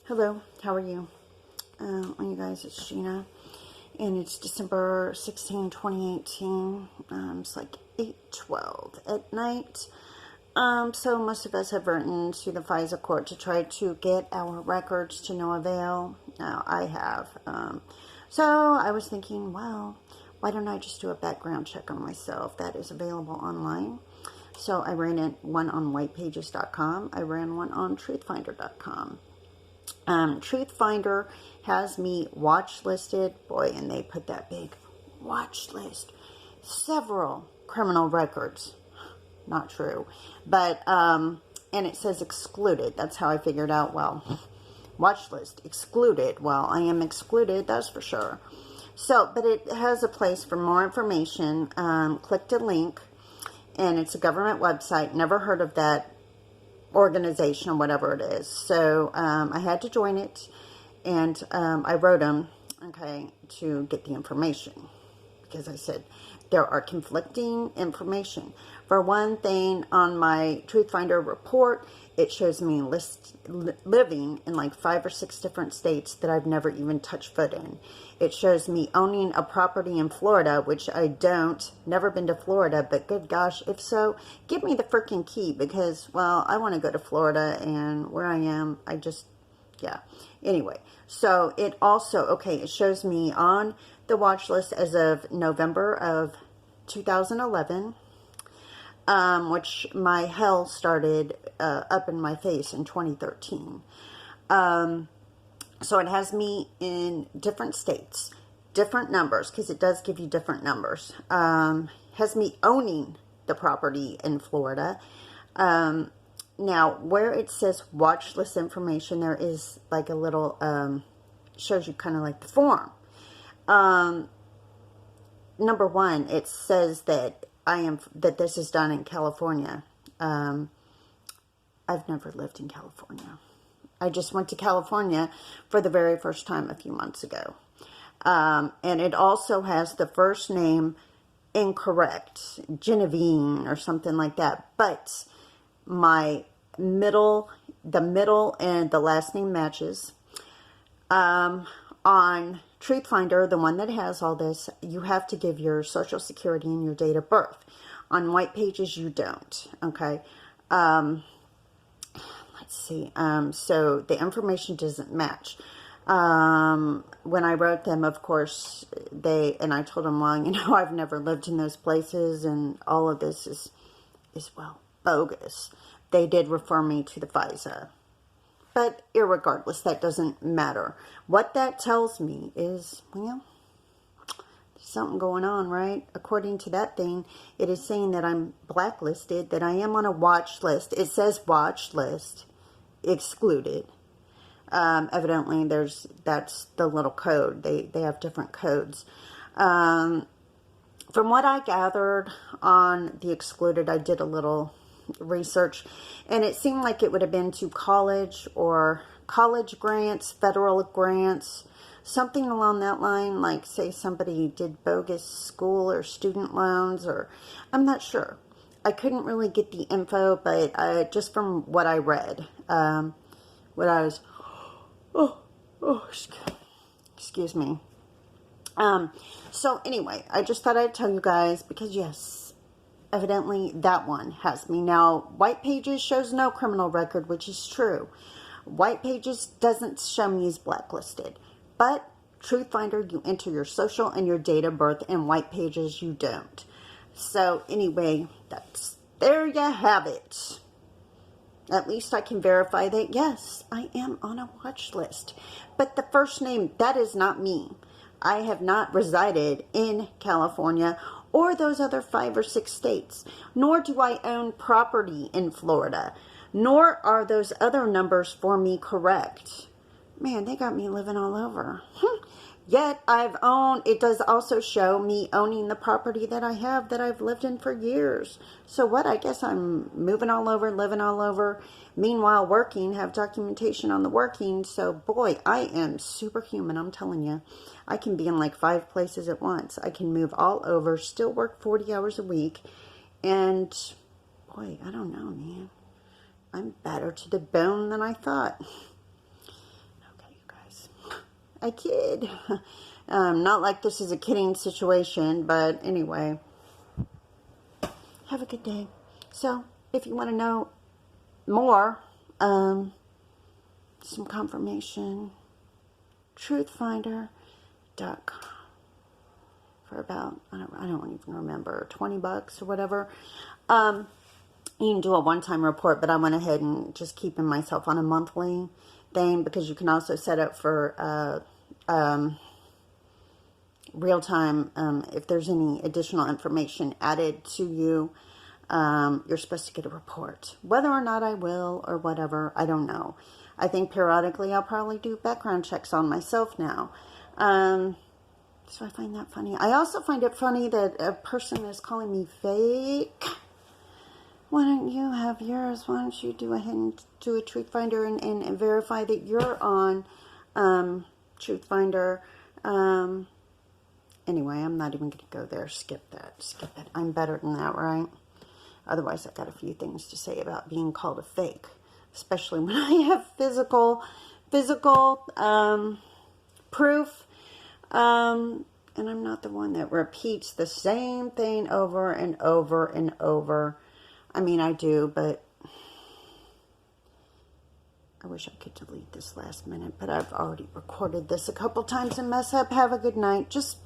Hello, how are you? You guys, it's Gina, and it's December 16, 2018. It's like 8:12 at night. So most of us have written to the FISA court to try to get our records to no avail. Now, I have. So I was thinking, well, why don't I just do a background check on myself? That is available online. So I ran one on whitepages.com. I ran one on truthfinder.com. Truthfinder has me watch listed. Boy, and they put that big watch list. Several criminal records. Not true. But, and it says excluded. That's how I figured out, well, watch list excluded. Well, I am excluded, that's for sure. So, but it has a place for more information. Clicked a link, and it's a government website. Never heard of that organization or whatever it is. So I had to join it, and I wrote them, okay, to get the information, because I said there are conflicting information. For one thing, on my Truthfinder report, it shows me living in like 5 or 6 different states that I've never even touched foot in. It shows me owning a property in Florida, which I don't. Never been to Florida, but good gosh, if so, give me the freaking key, because, well, I want to go to Florida, and where I am, yeah. Anyway, so it also, okay, it shows me on the watch list as of November of 2011, which my hell started up in my face in 2013. So it has me in different states, different numbers, because it does give you different numbers. Has me owning the property in Florida. Now, where it says watch list information, there is like a little, shows you kind of like the form. Number one, it says that that this is done in California. I've never lived in California. I just went to California for the very first time a few months ago. And it also has the first name incorrect, Genevieve or something like that. But the middle and the last name matches. On Truthfinder, the one that has all this, you have to give your social security and your date of birth. On White Pages, you don't. Okay. Let's see. So the information doesn't match. When I wrote them, of course, and I told them, well, I've never lived in those places, and all of this is well, bogus. They did refer me to the FISA. But irregardless, that doesn't matter. What that tells me is, well, there's something going on, right? According to that thing, it is saying that I'm blacklisted, that I am on a watch list. It says watch list, excluded. Evidently, that's the little code. They have different codes. From what I gathered on the excluded, I did a little research, and it seemed like it would have been to college or college grants, federal grants, something along that line, like say somebody did bogus school or student loans, or I'm not sure. I couldn't really get the info, but just from what I read, what I was, excuse me. So anyway, I just thought I'd tell you guys, because yes, evidently that one has me. Now, White Pages shows no criminal record, which is true. White Pages doesn't show me as blacklisted. But Truthfinder, you enter your social and your date of birth, and White Pages, you don't. So anyway, there you have it. At least I can verify that, yes, I am on a watch list. But the first name, that is not me. I have not resided in California or those other 5 or 6 states, nor do I own property in Florida, nor are those other numbers for me correct. Man, they got me living all over. Yet it does also show me owning the property that I have, that I've lived in for years. So what? I guess I'm moving all over, living all over. Meanwhile, working, have documentation on the working. So boy, I am superhuman, I'm telling you. I can be in like 5 places at once. I can move all over, still work 40 hours a week. And boy, I don't know, man. I'm better to the bone than I thought. I kid. Not like this is a kidding situation, but anyway. Have a good day. So, if you want to know more, some confirmation, truthfinder.com for about, I don't even remember, $20 or whatever. You can do a one-time report, but I went ahead and just keeping myself on a monthly thing, because you can also set up for real time. If there's any additional information added to you, you're supposed to get a report. Whether or not I will or whatever, I don't know. I think periodically I'll probably do background checks on myself now. So I find that funny. I also find it funny that a person is calling me fake. Why don't you have yours? Why don't you do ahead and do a Truth Finder and verify that you're on Truth Finder? Anyway, I'm not even going to go there. Skip that. Skip it. I'm better than that, right? Otherwise, I've got a few things to say about being called a fake, especially when I have physical proof. And I'm not the one that repeats the same thing over and over and over. I mean, I do, but I wish I could delete this last minute, but I've already recorded this a couple times and mess up. Have a good night. Just